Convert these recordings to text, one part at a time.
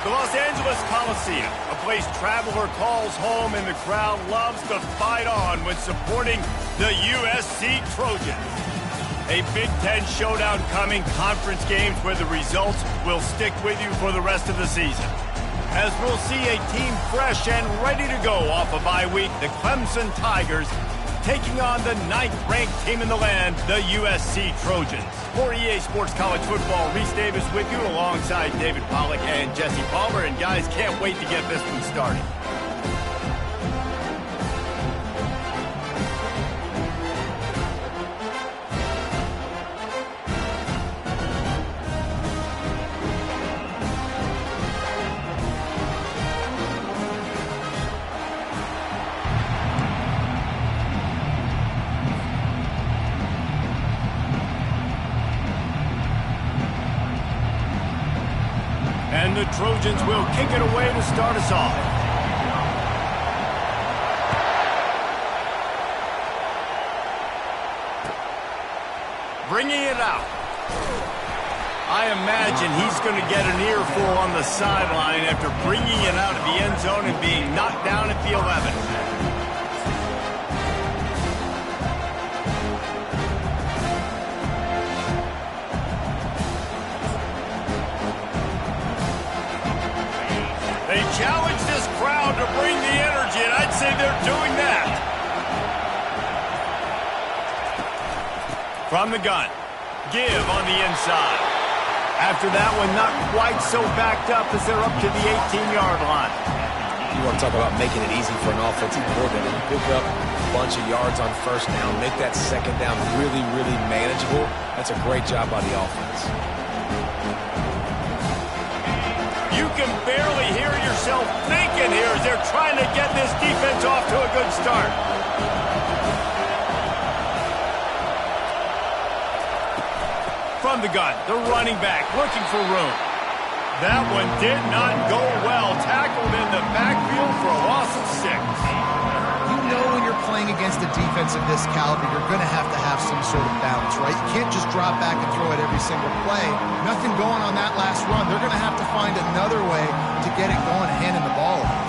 The Los Angeles Coliseum, a place traveler calls home and the crowd loves to fight on when supporting the USC Trojans. A Big Ten showdown coming, conference games where the results will stick with you for the rest of the season. As we'll see a team fresh and ready to go off a bye week, the Clemson Tigers taking on the 9th-ranked team in the land, the USC Trojans. For EA Sports College Football, Reese Davis with you alongside David Pollack and Jesse Palmer. And guys, can't wait to get this one started. And the Trojans will kick it away to start us off. Bringing it out. I imagine he's going to get an earful on the sideline after bringing it out of the end zone and being knocked down at the 11. They challenge this crowd to bring the energy, and I'd say they're doing that. From the gun, give on the inside. After that one, not quite so backed up as they're up to the 18-yard line. You want to talk about making it easy for an offensive coordinator. You pick up a bunch of yards on first down, make that second down really, really manageable. That's a great job by the offense. You can barely hear yourself thinking here as they're trying to get this defense off to a good start. From the gun, the running back looking for room. That one did not go well. Tackled in the backfield for a loss of 6. You know when you're playing against a defense of this caliber, you're going to have some sort of balance, right? You can't just drop back and throw it every single play. Nothing going on that last run. They're going to have to find another way to get it going, handing the ball off.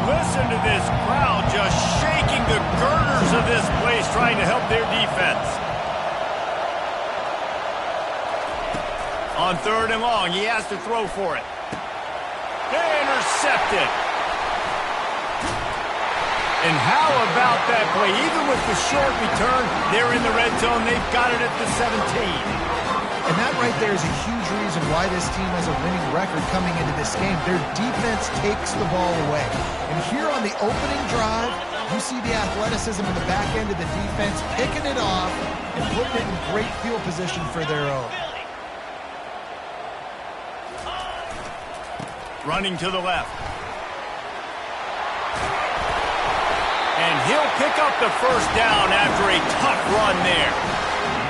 Listen to this crowd just shaking the girders of this place, trying to help their defense. On 3rd and long, he has to throw for it. Intercepted. And how about that play? Even with the short return, they're in the red zone. They've got it at the 17. And that right there is a huge reason why this team has a winning record coming into this game. Their defense takes the ball away. And here on the opening drive, you see the athleticism in the back end of the defense, picking it off and putting it in great field position for their own. Running to the left. And he'll pick up the first down after a tough run there.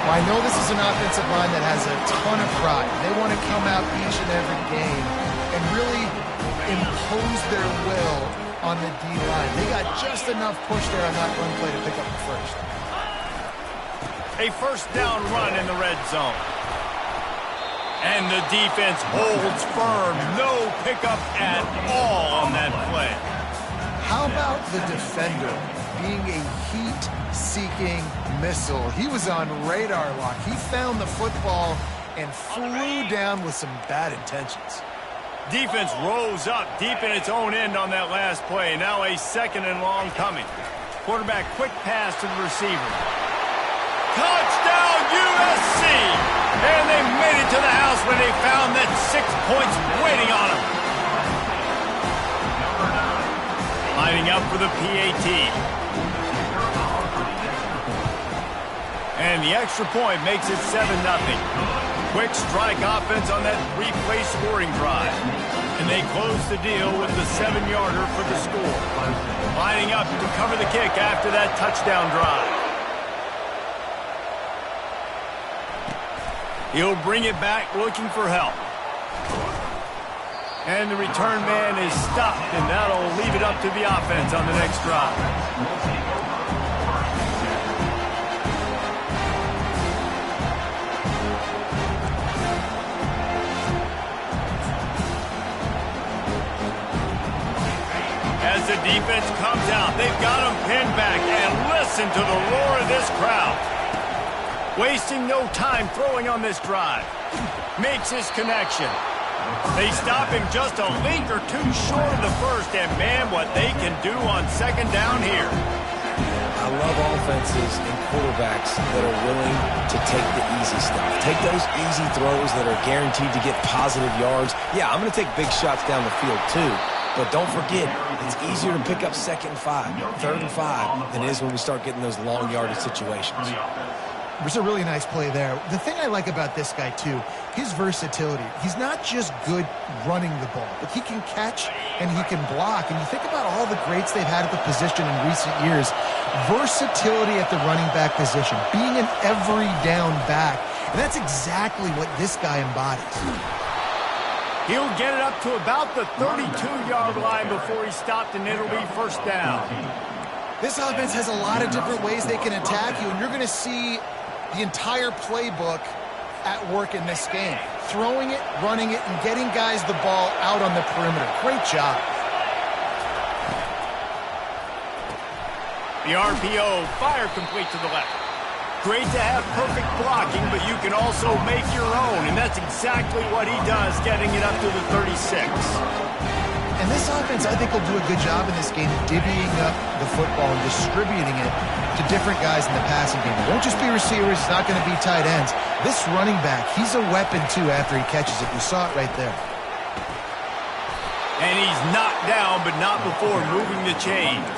Well, I know this is an offensive line that has a ton of pride. They want to come out each and every game and really impose their will on the D-line. They got just enough push there on that run play to pick up the first. A first down run in the red zone. And the defense holds firm. No pickup at all on that play. How about the defender being a heat-seeking missile? He was on radar lock. He found the football and flew down with some bad intentions. Defense rose up deep in its own end on that last play. Now a 2nd and long coming. Quarterback quick pass to the receiver. Touchdown USC! And they made it to the house when they found that 6 points waiting on them. Lining up for the PAT. And the extra point makes it 7-0. Quick strike offense on that 3-play scoring drive. And they close the deal with the 7-yarder for the score. Lining up to cover the kick after that touchdown drive. He'll bring it back looking for help. And the return man is stopped, and that'll leave it up to the offense on the next drive. offense comes out. They've got him pinned back, and listen to the roar of this crowd. Wasting no time throwing on this drive. Makes his connection. They stop him just a link or two short of the first, and man, what they can do on second down here. I love offenses and quarterbacks that are willing to take the easy stuff. Take those easy throws that are guaranteed to get positive yards. Yeah, I'm going to take big shots down the field too, but don't forget, it's easier to pick up 2nd and 5, 3rd and 5 than it is when we start getting those long yardage situations. There's a really nice play there. The thing I like about this guy, too, his versatility. He's not just good running the ball, but he can catch and he can block. And you think about all the greats they've had at the position in recent years. Versatility at the running back position, being an every down back. And that's exactly what this guy embodies. He'll get it up to about the 32-yard line before he's stopped, and it'll be first down. This offense has a lot of different ways they can attack you, and you're going to see the entire playbook at work in this game. Throwing it, running it, and getting guys the ball out on the perimeter. Great job. The RPO, fire complete to the left. Great to have perfect blocking, but you can also make your own, and that's exactly what he does, getting it up to the 36. And this offense, I think, will do a good job in this game divvying up the football and distributing it to different guys in the passing game. It won't just be receivers. It's not going to be tight ends. This running back, he's a weapon, too, after he catches it. You saw it right there. And he's knocked down, but not before moving the chains.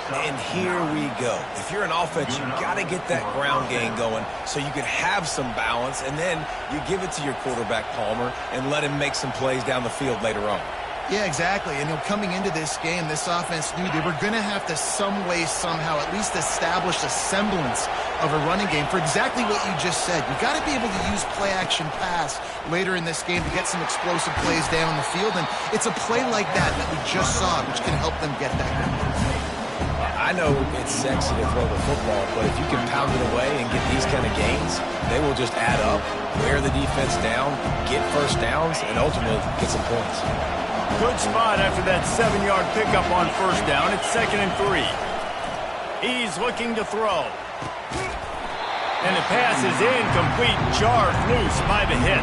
And here we go. If you're an offense, you got to get that ground game going so you can have some balance, and then you give it to your quarterback, Palmer, and let him make some plays down the field later on. Yeah, exactly. And coming into this game, this offense knew they were going to have to some way, somehow, at least establish a semblance of a running game for exactly what you just said. You got to be able to use play-action pass later in this game to get some explosive plays down the field, and it's a play like that we just saw, which can help them get that going. I know it's sexy to throw the football, but if you can pound it away and get these kind of gains, they will just add up, wear the defense down, get first downs, and ultimately get some points. Good spot after that 7-yard pickup on first down. It's 2nd and 3. He's looking to throw. And the pass is incomplete, jarred loose by the hit.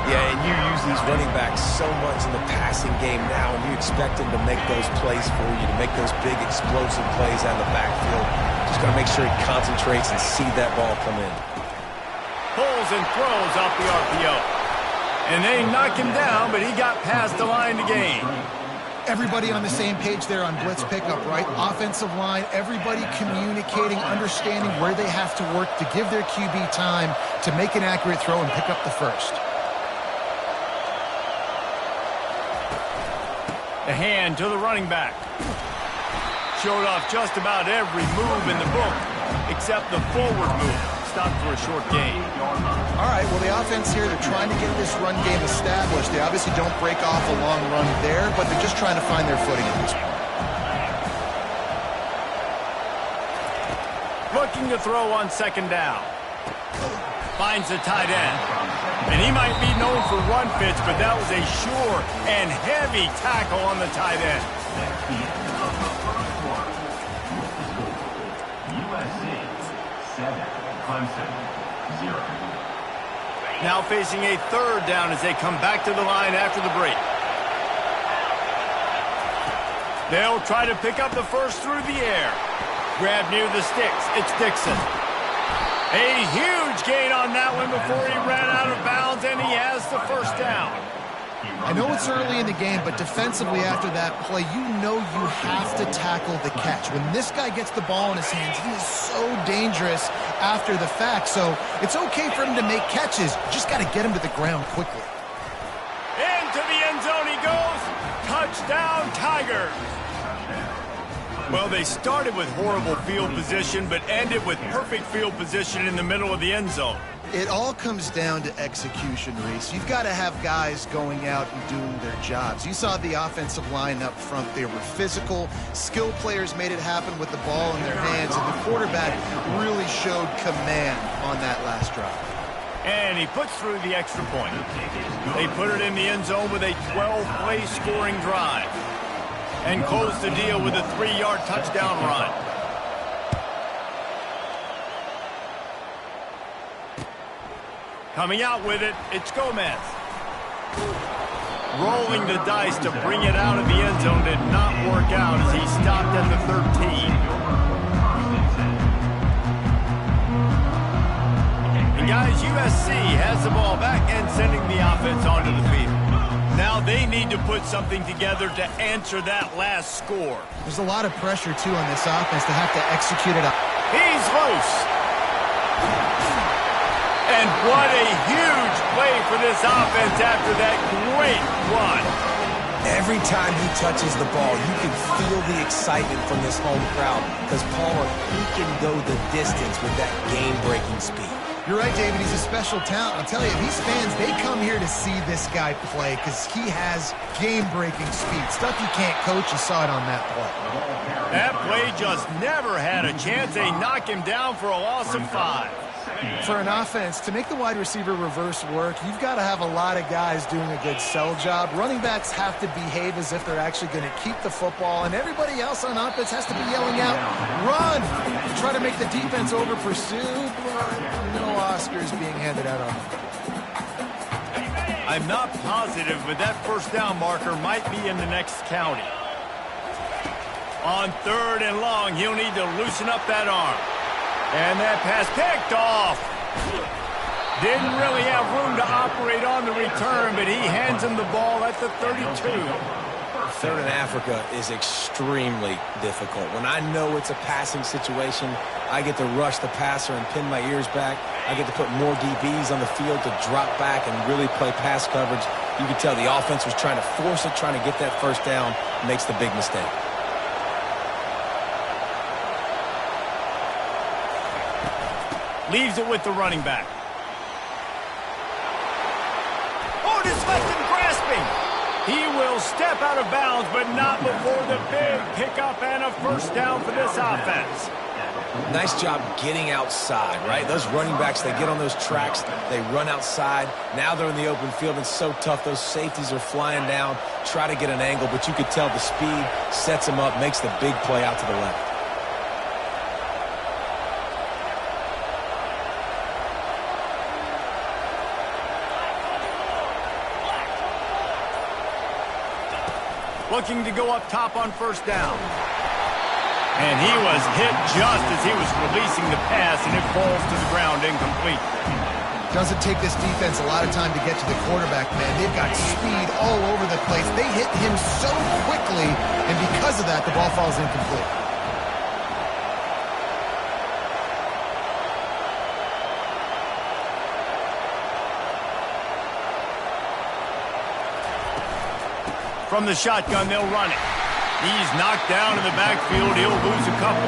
Yeah, and you use these running backs so much in the passing game now, and you expect them to make those plays for you, to make those big explosive plays out of the backfield. Just got to make sure he concentrates and see that ball come in. Pulls and throws off the RPO. And they knock him down, but he got past the line to gain. Everybody on the same page there on blitz pickup, right? Offensive line, everybody communicating, understanding where they have to work to give their QB time to make an accurate throw and pick up the first. The hand to the running back. Showed off just about every move in the book except the forward move. Stopped for a short gain. All right, well, the offense here, they're trying to get this run game established. They obviously don't break off a long run there, but they're just trying to find their footing at this point. Looking to throw on second down. Finds the tight end. And he might be known for run fits, but that was a sure and heavy tackle on the tight end. Now facing a third down as they come back to the line after the break. They'll try to pick up the first through the air. Grab near the sticks. It's Dixon. A huge gain on that one before he ran out of bounds, and he has the first down. I know it's early in the game, but defensively after that play, you know you have to tackle the catch. When this guy gets the ball in his hands, he is so dangerous after the fact. So it's okay for him to make catches. You just got to get him to the ground quickly. Into the end zone he goes. Touchdown, Tigers. Well, they started with horrible field position, but ended with perfect field position in the middle of the end zone. It all comes down to execution, Reese. You've got to have guys going out and doing their jobs. You saw the offensive line up front. They were physical. Skill players made it happen with the ball in their hands, and the quarterback really showed command on that last drive. And he puts through the extra point. They put it in the end zone with a 12-play scoring drive. and close the deal with a 3-yard touchdown run. Coming out with it, it's Gomez. Rolling the dice to bring it out of the end zone did not work out as he stopped at the 13. And guys, USC has the ball back and sending the offense onto the field. Now they need to put something together to answer that last score. There's a lot of pressure, too, on this offense to have to execute it up. He's loose. And what a huge play for this offense after that great run. Every time he touches the ball, you can feel the excitement from this home crowd because, Palmer, he can go the distance with that game-breaking speed. You're right, David. He's a special talent. I'll tell you, these fans, they come here to see this guy play because he has game-breaking speed. Stuff you can't coach. You saw it on that play. That play just never had a chance. They knock him down for a loss of 5. For an offense, to make the wide receiver reverse work, you've got to have a lot of guys doing a good sell job. Running backs have to behave as if they're actually going to keep the football, and everybody else on offense has to be yelling out, run! Try to make the defense over-pursue, but no Oscars being handed out on them. I'm not positive, but that first down marker might be in the next county. On 3rd and long, he'll need to loosen up that arm. And that pass picked off. Didn't really have room to operate on the return, but he hands him the ball at the 32. 3rd in Africa is extremely difficult. When I know it's a passing situation, I get to rush the passer and pin my ears back. I get to put more DBs on the field to drop back and really play pass coverage. You can tell the offense was trying to force it, trying to get that first down, makes the big mistake. Leaves it with the running back. Oh, just left him grasping. He will step out of bounds, but not before the big pickup and a first down for this offense. Nice job getting outside, right? Those running backs, they get on those tracks, they run outside. Now they're in the open field. It's so tough. Those safeties are flying down, try to get an angle, but you could tell the speed sets them up, makes the big play out to the left. Looking to go up top on first down. And he was hit just as he was releasing the pass, and it falls to the ground incomplete. Doesn't take this defense a lot of time to get to the quarterback, man. They've got speed all over the place. They hit him so quickly, and because of that, the ball falls incomplete. From the shotgun, they'll run it. He's knocked down in the backfield. He'll lose a couple.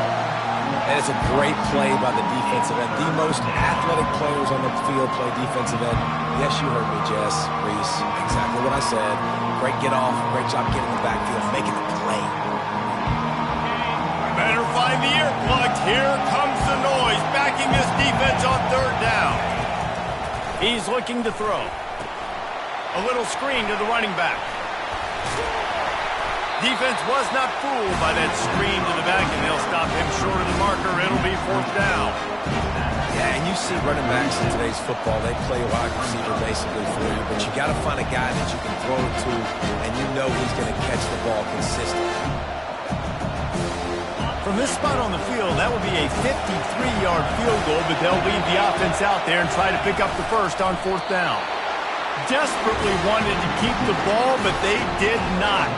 And it's a great play by the defensive end. The most athletic players on the field play defensive end. Yes, you heard me, Jess, Reese. Exactly what I said. Great get off. Great job getting in the backfield, making the play. Better find the earplugs. Here comes the noise, backing this defense on 3rd down. He's looking to throw. A little screen to the running back. Defense was not fooled by that screen to the back, and they'll stop him short of the marker. It'll be 4th down. Yeah, and you see running backs in today's football, they play wide receiver basically for you, but you got to find a guy that you can throw it to, and you know he's going to catch the ball consistently. From this spot on the field, that would be a 53-yard field goal, but they'll leave the offense out there and try to pick up the first on 4th down. Desperately wanted to keep the ball, but they did not.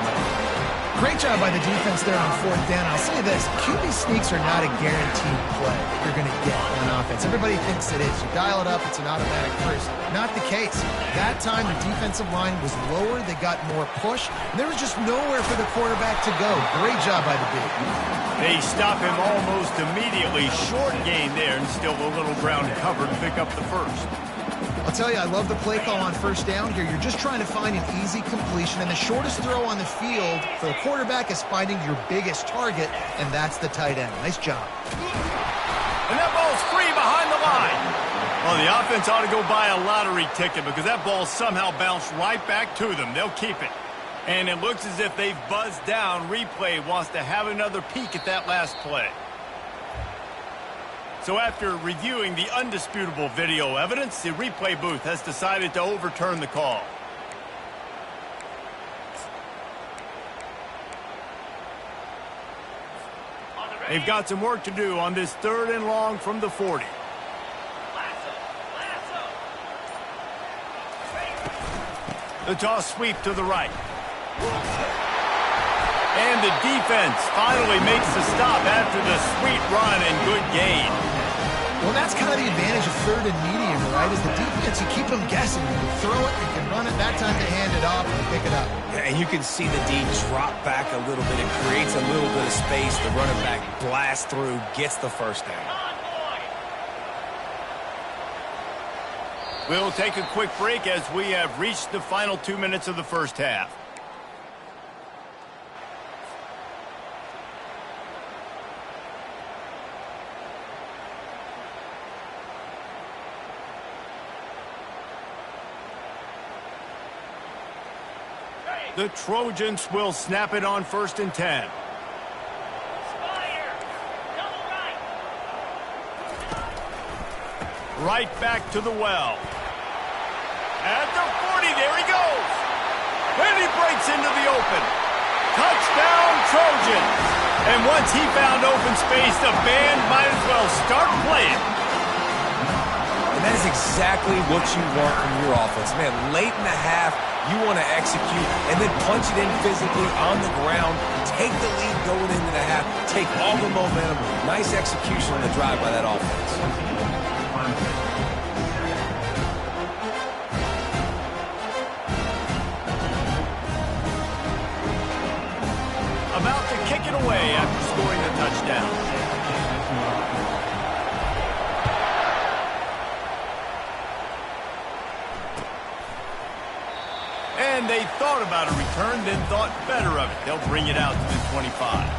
Great job by the defense there on 4th down. I'll say this, QB sneaks are not a guaranteed play that you're going to get on offense. Everybody thinks it is. You dial it up, it's an automatic first. Not the case. That time, the defensive line was lower. They got more push. And there was just nowhere for the quarterback to go. Great job by the big. They stop him almost immediately. Short gain there, and still a little ground covered to pick up the first. I'll tell you, I love the play call on 1st down here. You're just trying to find an easy completion, and the shortest throw on the field for the quarterback is finding your biggest target, and that's the tight end. Nice job. And that ball's free behind the line. Well, the offense ought to go buy a lottery ticket because that ball somehow bounced right back to them. They'll keep it. And it looks as if they've buzzed down. Replay wants to have another peek at that last play. So after reviewing the undisputable video evidence, the replay booth has decided to overturn the call. They've got some work to do on this 3rd and long from the 40. The toss sweep to the right. And the defense finally makes the stop after the sweet run and good gain. Well, that's kind of the advantage of 3rd and medium, right? Is the defense, you keep them guessing. You can throw it, you can run it. That time they hand it off and pick it up. Yeah, and you can see the D drop back a little bit. It creates a little bit of space. The running back blasts through, gets the first down. We'll take a quick break as we have reached the final 2 minutes of the first half. The Trojans will snap it on 1st and 10. Right back to the well. At the 40, there he goes. And he breaks into the open. Touchdown, Trojans. And once he found open space, the band might as well start playing. And that is exactly what you want from your offense. Man, late in the half, you want to execute and then punch it in physically on the ground, take the lead going into the half, take all the momentum. Nice execution on the drive by that offense. About to kick it away after scoring the touchdown. And they thought about a return, then thought better of it. They'll bring it out to the 25.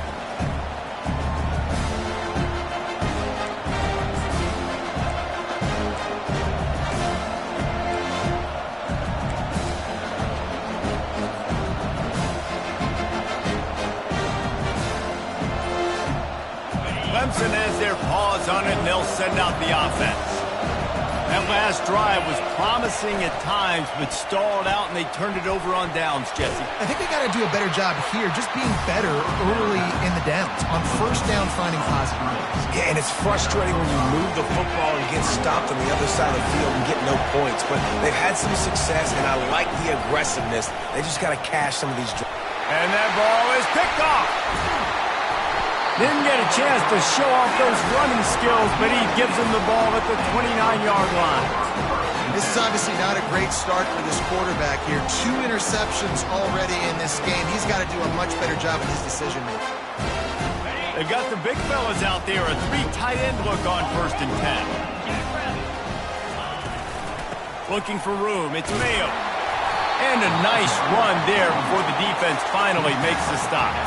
Clemson has their paws on it, and they'll send out the offense. That last drive was promising at times, but stalled out, and they turned it over on downs, Jesse. I think they got to do a better job here, just being better early in the downs, on 1st down finding positive moves. Yeah, and it's frustrating when you move the football and get stopped on the other side of the field and get no points, but they've had some success, and I like the aggressiveness. They just got to cash some of these drives. And that ball is picked off. Didn't get a chance to show off those running skills, but he gives him the ball at the 29-yard line. This is obviously not a great start for this quarterback here. 2 interceptions already in this game. He's got to do a much better job in his decision-making. They've got the big fellas out there, a 3 tight end look on 1st and 10. Looking for room, it's Mayo. And a nice run there before the defense finally makes the stop.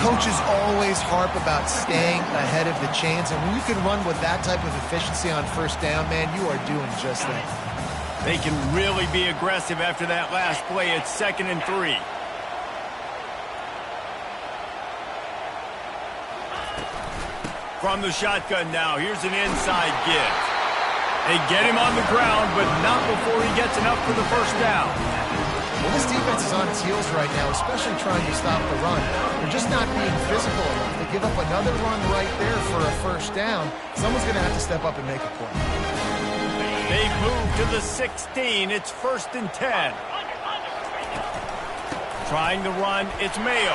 Coaches always harp about staying ahead of the chains, and when you can run with that type of efficiency on 1st down, man, you are doing just that. They can really be aggressive after that last play. It's 2nd and 3. From the shotgun now, here's an inside give. They get him on the ground, but not before he gets enough for the 1st down. Well, this defense is on its heels right now, especially trying to stop the run. They're just not being physical enough. They give up another run right there for a 1st down. Someone's going to have to step up and make a play. They move to the 16. It's 1st and 10. Trying the run, it's Mayo.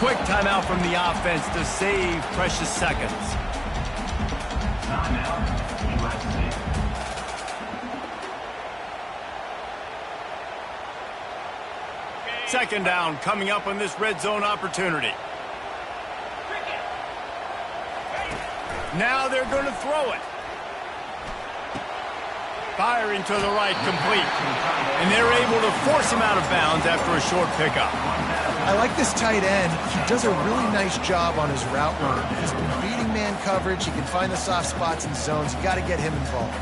Quick timeout from the offense to save precious seconds. Second down coming up on this red zone opportunity. Now they're going to throw it. Firing to the right, complete. And they're able to force him out of bounds after a short pickup. I like this tight end. He does a really nice job on his route run. He's been beating man coverage. He can find the soft spots and zones. You got to get him involved.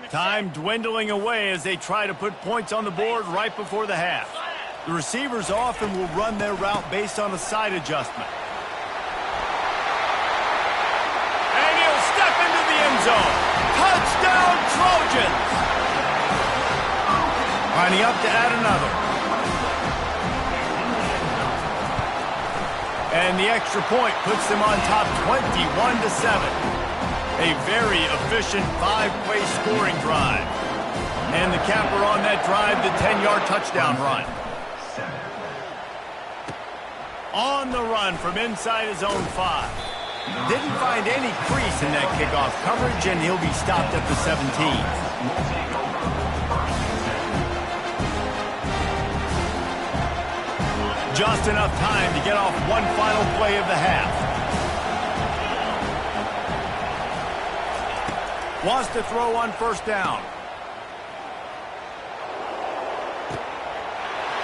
Time dwindling away as they try to put points on the board right before the half. The receivers often will run their route based on a side adjustment. And he'll step into the end zone. Touchdown, Trojans! Lining up to add another. And the extra point puts them on top 21-7. A very efficient 5-play scoring drive. And the capper on that drive, the 10-yard touchdown run. On the run from inside his own 5. Didn't find any crease in that kickoff coverage, and he'll be stopped at the 17. Just enough time to get off one final play of the half. Wants to throw on first down.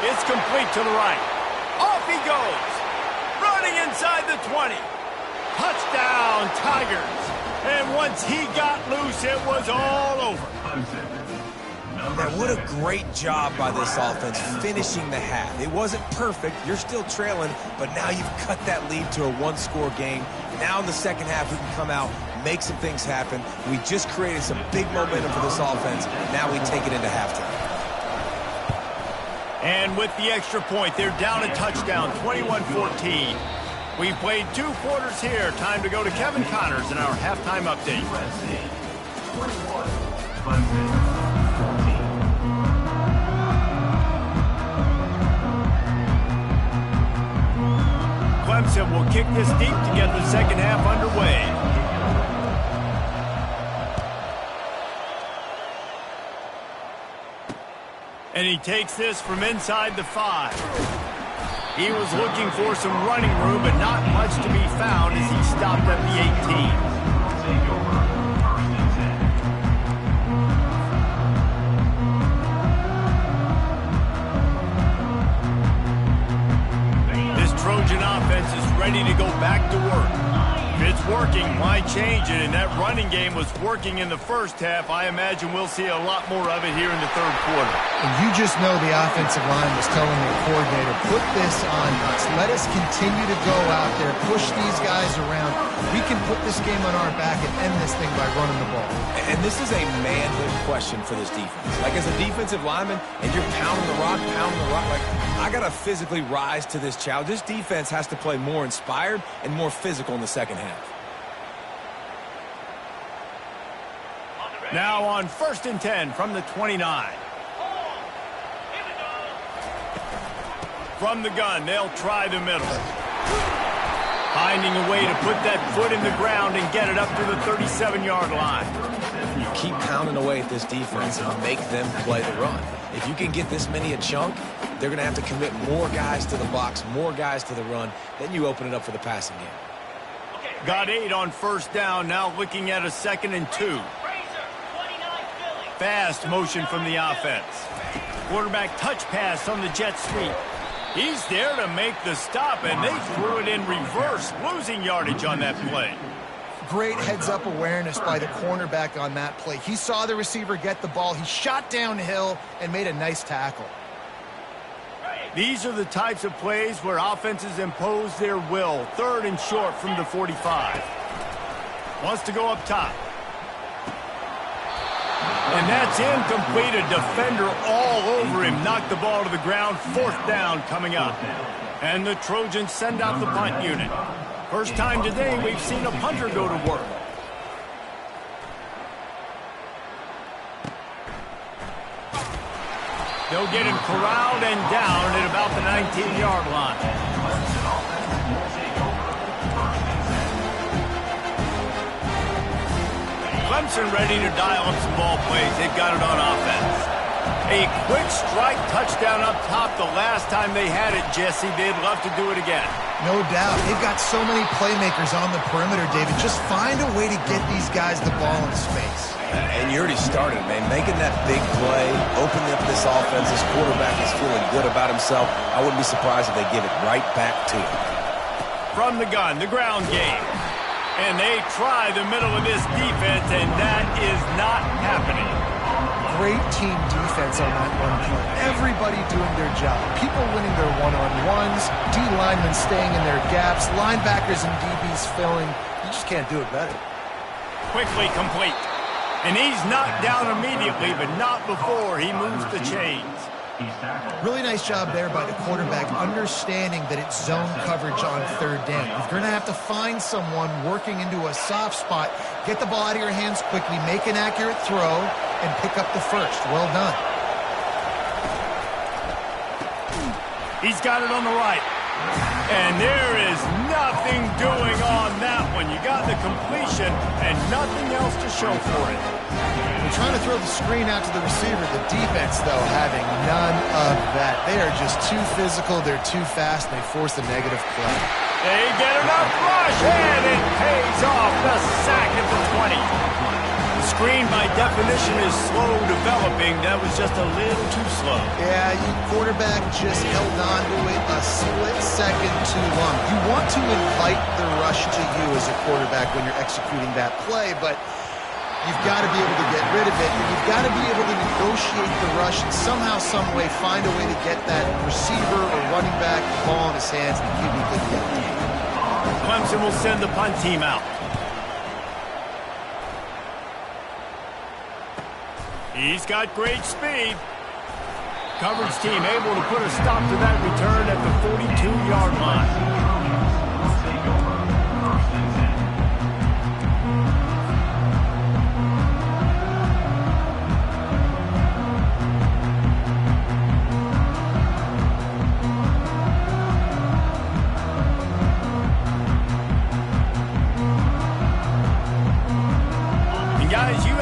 It's complete to the right. Off he goes. Running inside the 20. Touchdown, Tigers. And once he got loose, it was all over. Now, what a great job by this offense finishing the half. It wasn't perfect. You're still trailing, but now you've cut that lead to a one-score game. Now in the second half, we can come out, make some things happen. We just created some big momentum for this offense. Now we take it into halftime. And with the extra point, they're down a touchdown, 21-14. We played 2 quarters here. Time to go to Kevin Connors in our halftime update. Clemson will kick this deep to get the second half underway. And he takes this from inside the 5. He was looking for some running room, but not much to be found as he stopped at the 18. Trojan offense is ready to go back to work. If it's working, why change it? And that running game was working in the first half. I imagine we'll see a lot more of it here in the third quarter. And you just know the offensive line was telling their coordinator, put this on us. Let us continue to go out there, push these guys around. We can put this game on our back and end this thing by running the ball. And this is a manhood question for this defense. Like, as a defensive lineman, and you're pounding the rock, like, I got to physically rise to this challenge. This defense has to play more inspired and more physical in the second half. Now on 1st and 10 from the 29. From the gun, they'll try the middle. Finding a way to put that foot in the ground and get it up to the 37-yard line. You keep pounding away at this defense and make them play the run. If you can get this many a chunk, they're going to have to commit more guys to the box, more guys to the run. Then you open it up for the passing game. Got 8 on first down, now looking at a 2nd and 2. Fast motion from the offense. Quarterback touch pass on the jet sweep. He's there to make the stop, and they threw it in reverse, losing yardage on that play. Great heads-up awareness by the cornerback on that play. He saw the receiver get the ball. He shot downhill and made a nice tackle. These are the types of plays where offenses impose their will. 3rd and short from the 45. Wants to go up top. And that's incomplete. A defender all over him. Knocked the ball to the ground. 4th down coming up. And the Trojans send out the punt unit. First time today we've seen a punter go to work. They'll get him corralled and down at about the 19-yard line. Clemson ready to dial up some ball plays. They've got it on offense. A quick strike touchdown up top the last time they had it, Jesse. They'd love to do it again. No doubt. They've got so many playmakers on the perimeter, David. Just find a way to get these guys the ball in space. And you already started, man. Making that big play, opening up this offense. This quarterback is feeling good about himself. I wouldn't be surprised if they give it right back to him. From the gun, the ground game. And they try the middle of this defense, and that is not happening. Great team defense on that one play. Everybody doing their job. People winning their one-on-ones, D linemen staying in their gaps, linebackers and DBs filling. You just can't do it better. Quickly complete. And he's knocked down immediately, but not before he moves the chains. Really nice job there by the quarterback, understanding that it's zone coverage on third down. You're going to have to find someone working into a soft spot, get the ball out of your hands quickly, make an accurate throw, and pick up the first. Well done. He's got it on the right. And there is nothing doing on that one. You got the completion and nothing else to show for it. They're trying to throw the screen out to the receiver. The defense, though, having none of that. They are just too physical. They're too fast, and they force a negative play. They get enough rush, and it pays off. The sack at the 20. The screen, by definition, is slow developing. That was just a little too slow. Yeah, your quarterback just held on to it a split second too long. You want to invite the rush to you as a quarterback when you're executing that play, but you've got to be able to get rid of it, and you've got to be able to negotiate the rush and somehow, some way, find a way to get that receiver or running back the ball in his hands and QB could get it. Clemson will send the punt team out. He's got great speed. Coverage team able to put a stop to that return at the 42-yard line.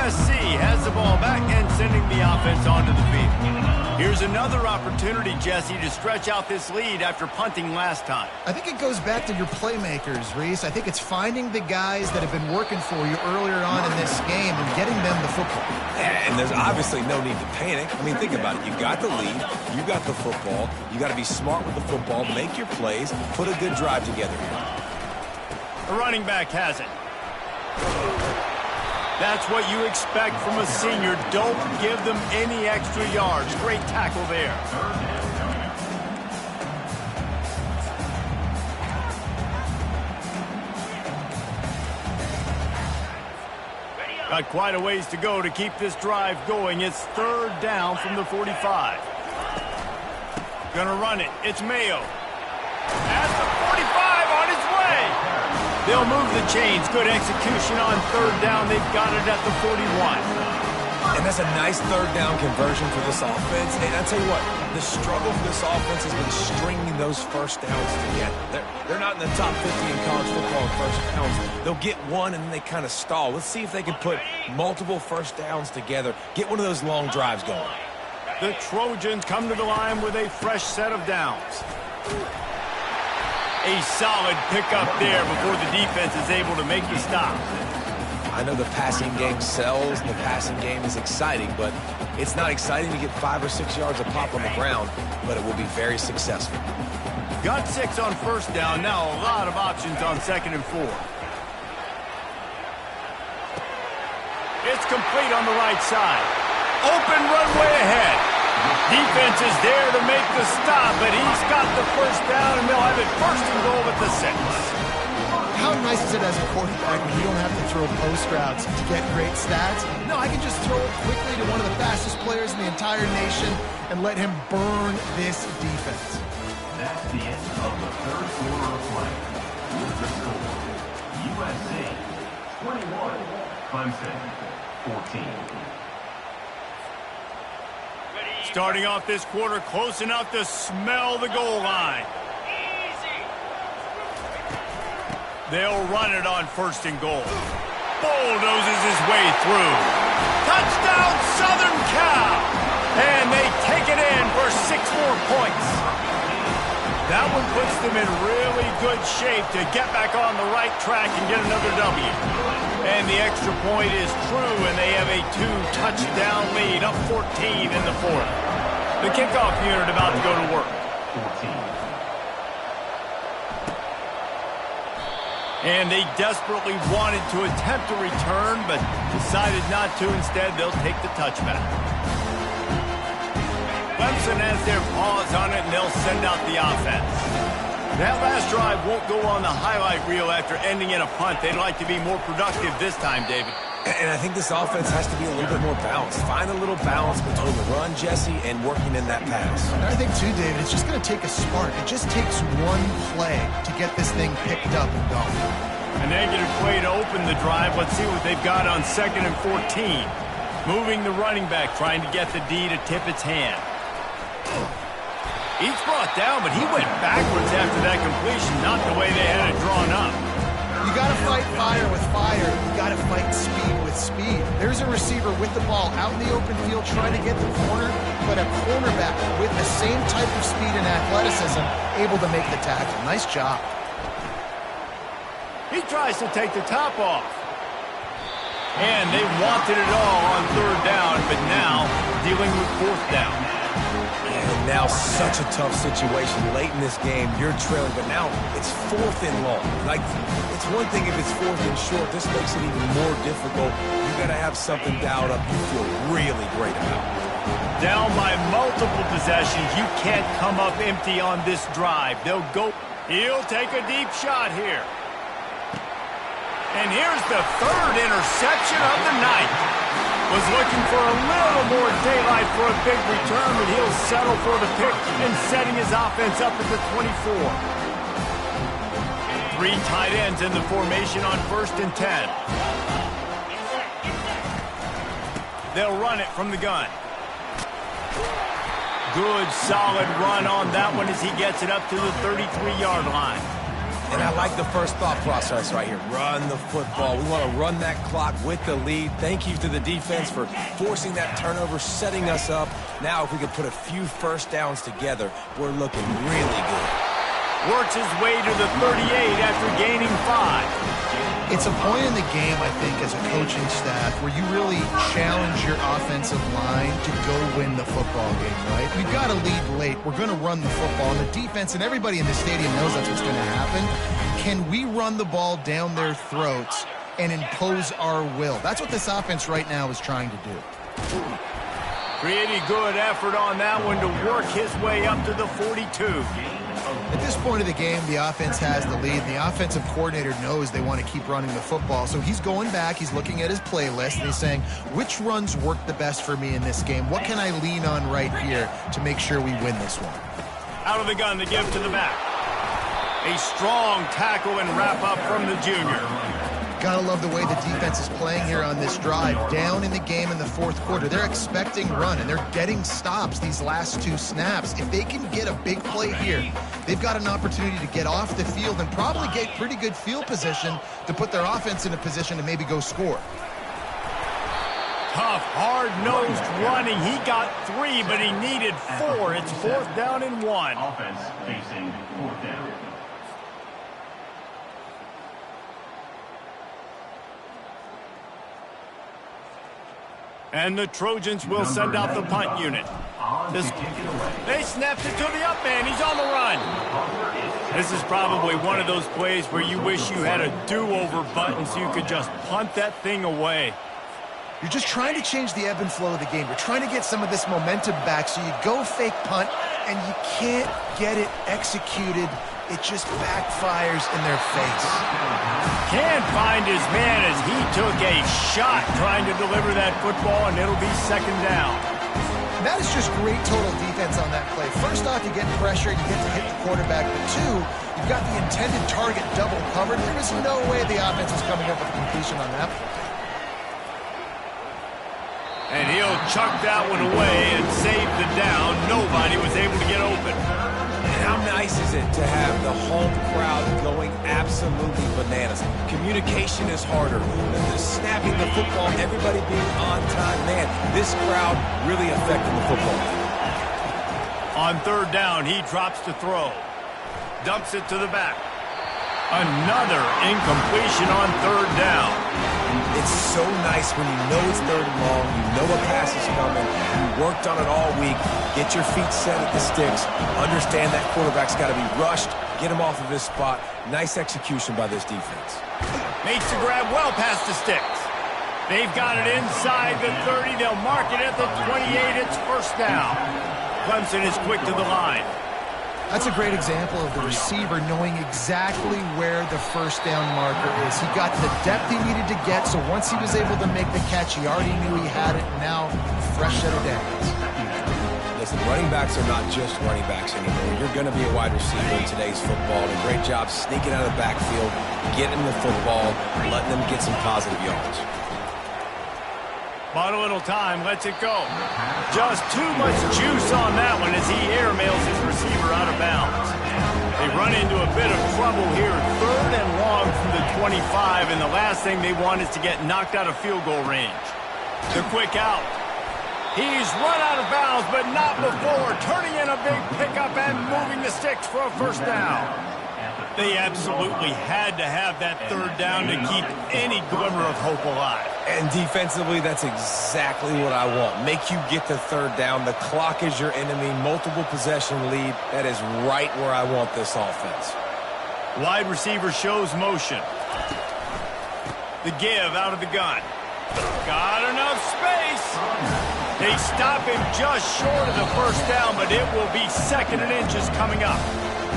USC has the ball back and sending the offense onto the field. Here's another opportunity, Jesse, to stretch out this lead after punting last time. I think it goes back to your playmakers, Reese. I think it's finding the guys that have been working for you earlier on in this game and getting them the football. And there's obviously no need to panic. I mean, think about it. You got the lead. You got the football. You got to be smart with the football. Make your plays. Put a good drive together here. The running back has it. That's what you expect from a senior. Don't give them any extra yards. Great tackle there. Got quite a ways to go to keep this drive going. It's third down from the 45. Gonna run it. It's Mayo. At the 45 on his way. They'll move the chains. Good execution on third down. They've got it at the 41. And that's a nice third down conversion for this offense. And I tell you what, the struggle for this offense has been stringing those first downs together. They're not in the top 50 in college football in first downs. They'll get one and then they kind of stall. Let's see if they can put multiple first downs together. Get one of those long drives going. The Trojans come to the line with a fresh set of downs. A solid pickup there before the defense is able to make the stop. I know the passing game sells, and the passing game is exciting, but it's not exciting to get 5 or 6 yards a pop on the ground, but it will be very successful. Got 6 on first down. Now a lot of options on 2nd and 4. It's complete on the right side. Open runway ahead. Defense is there to make the stop, but he's got the first down, and they'll have it 1st and goal at the 6. How nice is it as a quarterback when you don't have to throw post routes to get great stats? No, I can just throw it quickly to one of the fastest players in the entire nation and let him burn this defense. That's the end of the third quarter of play. With the score, USC 21, Clemson 14. Starting off this quarter close enough to smell the goal line. They'll run it on 1st and goal. Bulldozes his way through. Touchdown, Southern Cal! And they take it in for 6 more points. That one puts them in really good shape to get back on the right track and get another W. And the extra point is true, and they have a 2-touchdown lead, up 14 in the 4th. The kickoff unit about to go to work. And they desperately wanted to attempt a return, but decided not to. Instead, they'll take the touchback. Clemson has their paws on it, and they'll send out the offense. That last drive won't go on the highlight reel after ending in a punt. They'd like to be more productive this time, David. And I think this offense has to be a little bit more balanced. Find a little balance between the run, Jesse, and working in that pass. And I think, too, David, it's just going to take a spark. It just takes one play to get this thing picked up and going. A negative play to open the drive. Let's see what they've got on 2nd and 14. Moving the running back, trying to get the D to tip its hand. He's brought down, but he went backwards after that completion, not the way they had it drawn up. You got to fight fire with fire. You got to fight speed with speed. There's a receiver with the ball out in the open field trying to get the corner, but a cornerback with the same type of speed and athleticism able to make the tackle. Nice job. He tries to take the top off. And they wanted it all on 3rd down, but now dealing with 4th down. And now such a tough situation late in this game. You're trailing, but now it's 4th and long. Like, it's one thing if it's 4th and short. This makes it even more difficult. You got to have something dialed up you feel really great about. Down by multiple possessions. You can't come up empty on this drive. They'll go. He'll take a deep shot here. And here's the 3rd interception of the night. Was looking for a little more daylight for a big return, but he'll settle for the pick and setting his offense up at the 24. 3 tight ends in the formation on 1st and 10. They'll run it from the gun. Good, solid run on that one as he gets it up to the 33-yard line. And I like the first thought process right here. Run the football. We want to run that clock with the lead. Thank you to the defense for forcing that turnover, setting us up. Now if we could put a few first downs together, we're looking really good. Works his way to the 38 after gaining 5. It's a point in the game, I think, as a coaching staff where you really challenge your offensive line to go win the football game, right? We've got to lead late. We're going to run the football. And the defense and everybody in the stadium knows that's what's going to happen. Can we run the ball down their throats and impose our will? That's what this offense right now is trying to do. Pretty good effort on that one to work his way up to the 42. At this point of the game, the offense has the lead. The offensive coordinator knows they want to keep running the football. So he's going back, he's looking at his playlist, and he's saying, which runs work the best for me in this game? What can I lean on right here to make sure we win this one? Out of the gun to give to the back. A strong tackle and wrap up from the junior. Gotta love the way the defense is playing here on this drive. Down in the game in the 4th quarter. They're expecting run, and they're getting stops these last 2 snaps. If they can get a big play here, they've got an opportunity to get off the field and probably get pretty good field position to put their offense in a position to maybe go score. Tough, hard-nosed running. He got 3, but he needed 4. It's 4th down and 1. Offense facing 4th down. And the Trojans will send out the punt unit. They snapped it to the up man. He's on the run. This is probably one of those plays where you wish you had a do-over button so you could just punt that thing away. You're just trying to change the ebb and flow of the game. You're trying to get some of this momentum back, so you go fake punt, and you can't get it executed. It just backfires in their face. Can't find his man as he took a shot trying to deliver that football, and it'll be 2nd down. That is just great total defense on that play. First off, you get pressure, you get to hit the quarterback, but 2, you've got the intended target double covered. There was no way the offense was coming up with a completion on that. And he'll chuck that one away and save the down. Nobody was able to get open. How nice is it to have the home crowd going absolutely bananas? Communication is harder. The snapping the football, everybody being on time. Man, this crowd really affecting the football. On 3rd down, he drops to throw. Dumps it to the back. Another incompletion on 3rd down. It's so nice when you know it's 3rd and long, you know a pass is coming, you worked on it all week, get your feet set at the sticks, understand that quarterback's got to be rushed, get him off of his spot. Nice execution by this defense. Makes the grab well past the sticks. They've got it inside the 30. They'll mark it at the 28. It's first down. Clemson is quick to the line. That's a great example of the receiver knowing exactly where the first down marker is. He got the depth he needed to get, so once he was able to make the catch, he already knew he had it. Now, fresh set of downs. Listen, running backs are not just running backs anymore. You're going to be a wide receiver in today's football. And a great job sneaking out of the backfield, getting the football, letting them get some positive yards. Bought a little time, lets it go. Just too much juice on that one as he airmails his receiver out of bounds. They run into a bit of trouble here. 3rd and long from the 25, and the last thing they want is to get knocked out of field goal range. The quick out. He's run out of bounds, but not before. Turning in a big pickup and moving the sticks for a first down. They absolutely had to have that 3rd down to keep any glimmer of hope alive. And defensively, that's exactly what I want. Make you get the 3rd down. The clock is your enemy. Multiple possession lead. That is right where I want this offense. Wide receiver shows motion. The give out of the gun. Got enough space. They stop him just short of the first down, but it will be 2nd and inches coming up.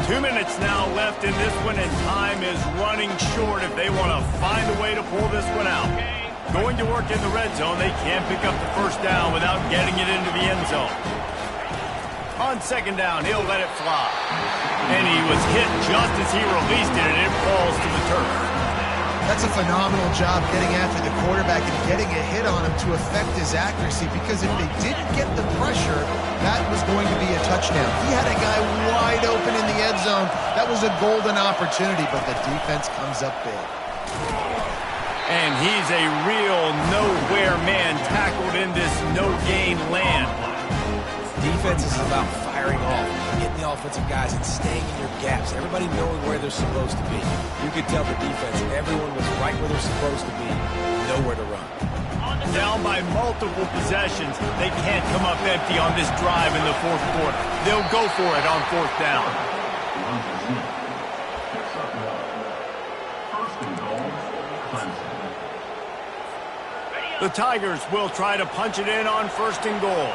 2 minutes now left in this one, and time is running short if they want to find a way to pull this one out. Going to work in the red zone, they can't pick up the first down without getting it into the end zone. On 2nd down, he'll let it fly. And he was hit just as he released it, and it falls to the turf. That's a phenomenal job getting after the quarterback and getting a hit on him to affect his accuracy, because if they didn't get the pressure, that was going to be a touchdown. He had a guy wide open in the end zone. That was a golden opportunity, but the defense comes up big. And he's a real nowhere man tackled in this no-gain land. Defense is about firing off, getting the offensive guys and staying in your gaps. Everybody knowing where they're supposed to be. You could tell the defense, everyone was right where they're supposed to be, nowhere to run. Down by multiple possessions, they can't come up empty on this drive in the 4th quarter. They'll go for it on 4th down. The Tigers will try to punch it in on 1st and goal.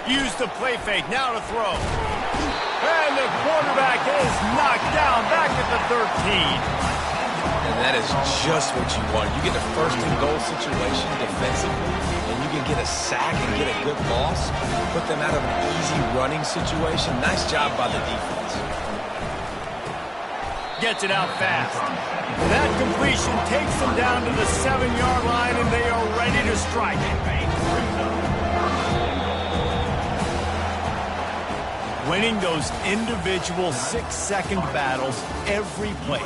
Use the play fake, now to throw. And the quarterback is knocked down back at the 13. And that is just what you want. You get a 1st and goal situation defensively, and you can get a sack and get a good loss, put them out of an easy running situation. Nice job by the defense. Gets it out fast. That completion takes them down to the 7-yard line, and they are ready to strike. Winning those individual 6-second battles every play.